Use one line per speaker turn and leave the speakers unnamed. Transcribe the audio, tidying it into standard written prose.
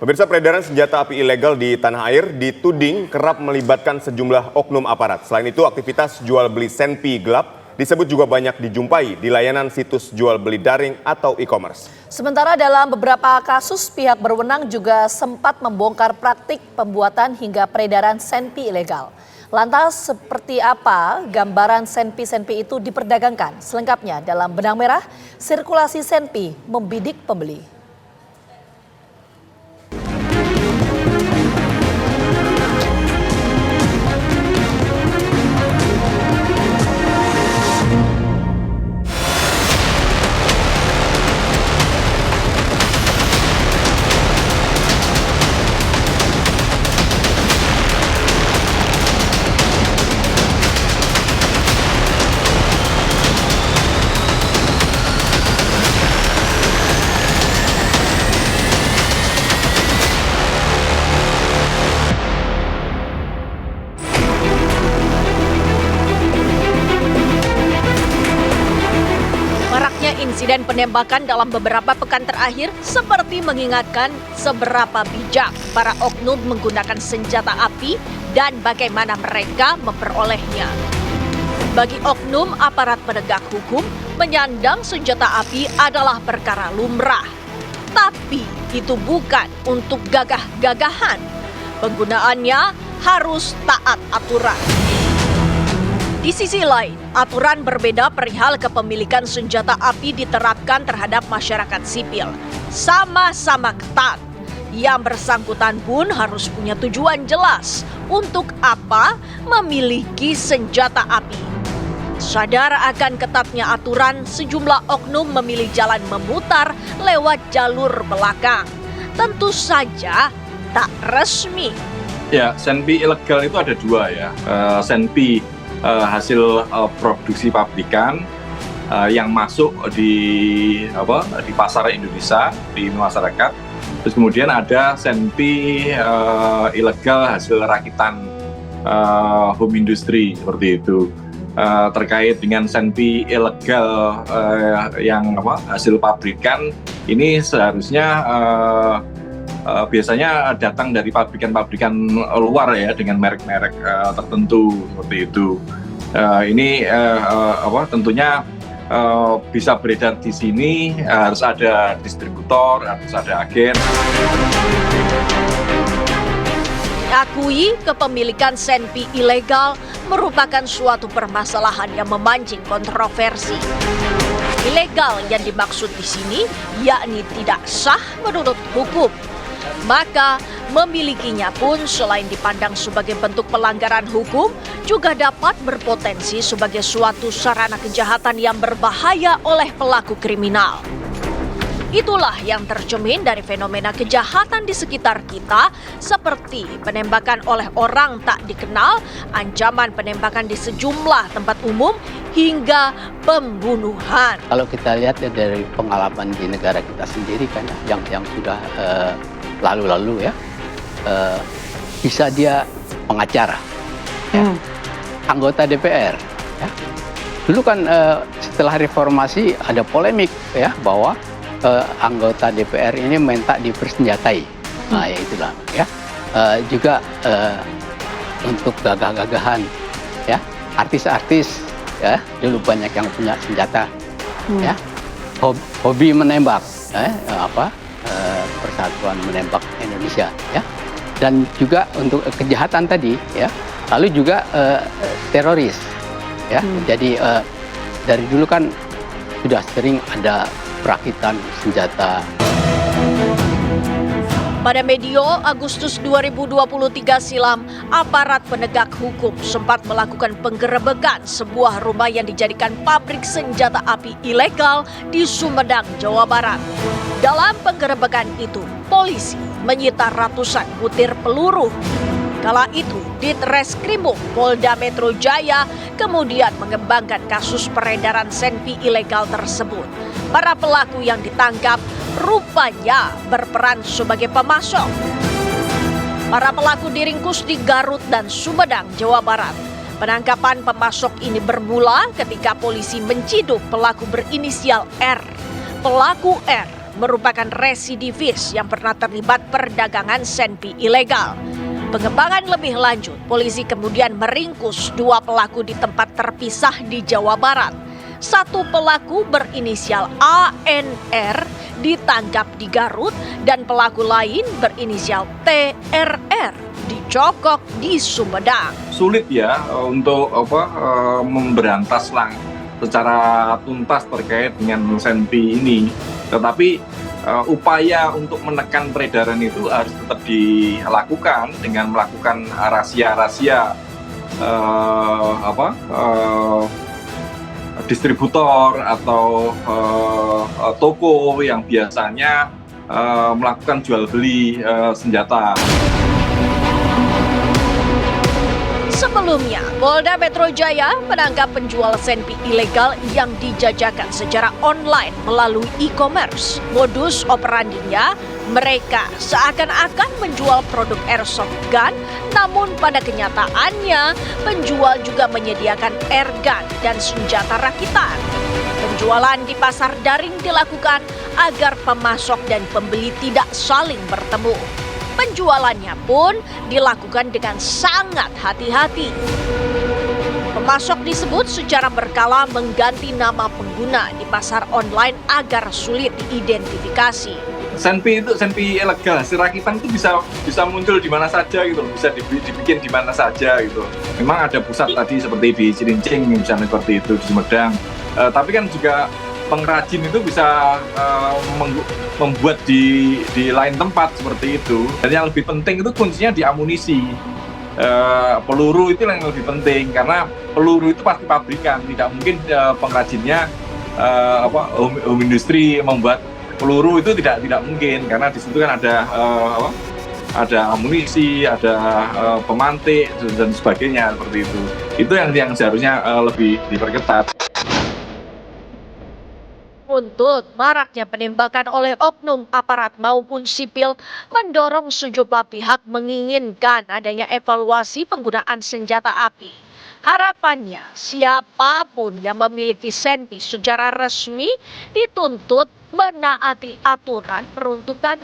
Pemirsa, peredaran senjata api ilegal di tanah air dituding kerap melibatkan sejumlah oknum aparat. Selain itu, aktivitas jual beli senpi gelap disebut juga banyak dijumpai di layanan situs jual beli daring atau e-commerce.
Sementara dalam beberapa kasus, pihak berwenang juga sempat membongkar praktik pembuatan hingga peredaran senpi ilegal. Lantas seperti apa gambaran senpi-senpi itu diperdagangkan? Selengkapnya dalam Benang Merah, sirkulasi senpi membidik pembeli. Insiden penembakan dalam beberapa pekan terakhir seperti mengingatkan seberapa bijak para oknum menggunakan senjata api dan bagaimana mereka memperolehnya. Bagi oknum aparat penegak hukum, menyandang senjata api adalah perkara lumrah. Tapi itu bukan untuk gagah-gagahan. Penggunaannya harus taat aturan. Di sisi lain, aturan berbeda perihal kepemilikan senjata api diterapkan terhadap masyarakat sipil. Sama-sama ketat. Yang bersangkutan pun harus punya tujuan jelas untuk apa memiliki senjata api. Sadar akan ketatnya aturan, sejumlah oknum memilih jalan memutar lewat jalur belakang. Tentu saja tak resmi.
Ya, senpi ilegal itu ada dua ya. Senpi hasil produksi pabrikan yang masuk di pasar Indonesia, di masyarakat. Terus kemudian ada senpi ilegal hasil rakitan home industry seperti itu. Terkait dengan senpi ilegal yang hasil pabrikan ini seharusnya biasanya datang dari pabrikan-pabrikan luar ya, dengan merek-merek tertentu seperti itu. Ini tentunya bisa beredar di sini, harus ada distributor, harus ada agen.
Diakui kepemilikan senpi ilegal merupakan suatu permasalahan yang memancing kontroversi. Ilegal yang dimaksud di sini yakni tidak sah menurut hukum. Maka memilikinya pun selain dipandang sebagai bentuk pelanggaran hukum, juga dapat berpotensi sebagai suatu sarana kejahatan yang berbahaya oleh pelaku kriminal. Itulah yang tercermin dari fenomena kejahatan di sekitar kita, seperti penembakan oleh orang tak dikenal, ancaman penembakan di sejumlah tempat umum, hingga pembunuhan.
Kalau kita lihat ya dari pengalaman di negara kita sendiri kan, yang sudah lalu-lalu ya, bisa dia pengacara, ya, anggota DPR. Ya. Dulu kan setelah reformasi ada polemik ya bahwa anggota DPR ini minta dipersenjatai. Nah ya itulah ya. Juga untuk gagah-gagahan ya, artis-artis ya dulu banyak yang punya senjata ya, hobi menembak Persatuan Menembak Indonesia ya, dan juga untuk kejahatan tadi ya, lalu juga teroris ya. Jadi dari dulu kan sudah sering ada perakitan senjata.
Pada medio Agustus 2023 silam, aparat penegak hukum sempat melakukan penggerebekan sebuah rumah yang dijadikan pabrik senjata api ilegal di Sumedang, Jawa Barat. Dalam penggerebekan itu, polisi menyita ratusan butir peluru. Kala itu, Ditreskrimum Polda Metro Jaya kemudian mengembangkan kasus peredaran senpi ilegal tersebut. Para pelaku yang ditangkap rupanya berperan sebagai pemasok. Para pelaku diringkus di Garut dan Sumedang, Jawa Barat. Penangkapan pemasok ini bermula ketika polisi menciduk pelaku berinisial R. Pelaku R merupakan residivis yang pernah terlibat perdagangan senpi ilegal. Pengembangan lebih lanjut, polisi kemudian meringkus 2 pelaku di tempat terpisah di Jawa Barat. 1 pelaku berinisial ANR ditangkap di Garut dan pelaku lain berinisial TRR dicokok di Sumedang.
Sulit ya untuk memberantas secara tuntas terkait dengan senpi ini. Tetapi upaya untuk menekan peredaran itu harus tetap dilakukan dengan melakukan rahasia-rahasia distributor atau toko yang biasanya melakukan jual beli senjata.
Sebelumnya, Polda Metro Jaya menangkap penjual senpi ilegal yang dijajakan secara online melalui e-commerce. Modus operandinya, mereka seakan-akan menjual produk airsoft gun, namun pada kenyataannya penjual juga menyediakan airgun dan senjata rakitan. Penjualan di pasar daring dilakukan agar pemasok dan pembeli tidak saling bertemu. Penjualannya pun dilakukan dengan sangat hati-hati. Pemasok disebut secara berkala mengganti nama pengguna di pasar online agar sulit diidentifikasi.
Senpi ilegal, hasil rakitan itu bisa muncul di mana saja gitu, bisa dibikin di mana saja gitu. Memang ada pusat tadi seperti di Cilincing misalnya seperti itu, di Sumedang. Tapi kan juga pengrajin itu bisa membuat di lain tempat seperti itu. Dan yang lebih penting itu kuncinya di amunisi. Peluru itu yang lebih penting karena peluru itu pasti pabrikan, tidak mungkin pengrajinnya home industry membuat peluru itu tidak mungkin karena di situ kan ada amunisi, ada pemantik dan sebagainya seperti itu. Itu yang seharusnya lebih diperketat.
Untuk maraknya penembakan oleh oknum aparat maupun sipil mendorong sejumlah pihak menginginkan adanya evaluasi penggunaan senjata api. Harapannya siapapun yang memiliki senpi secara resmi dituntut menaati aturan peruntukan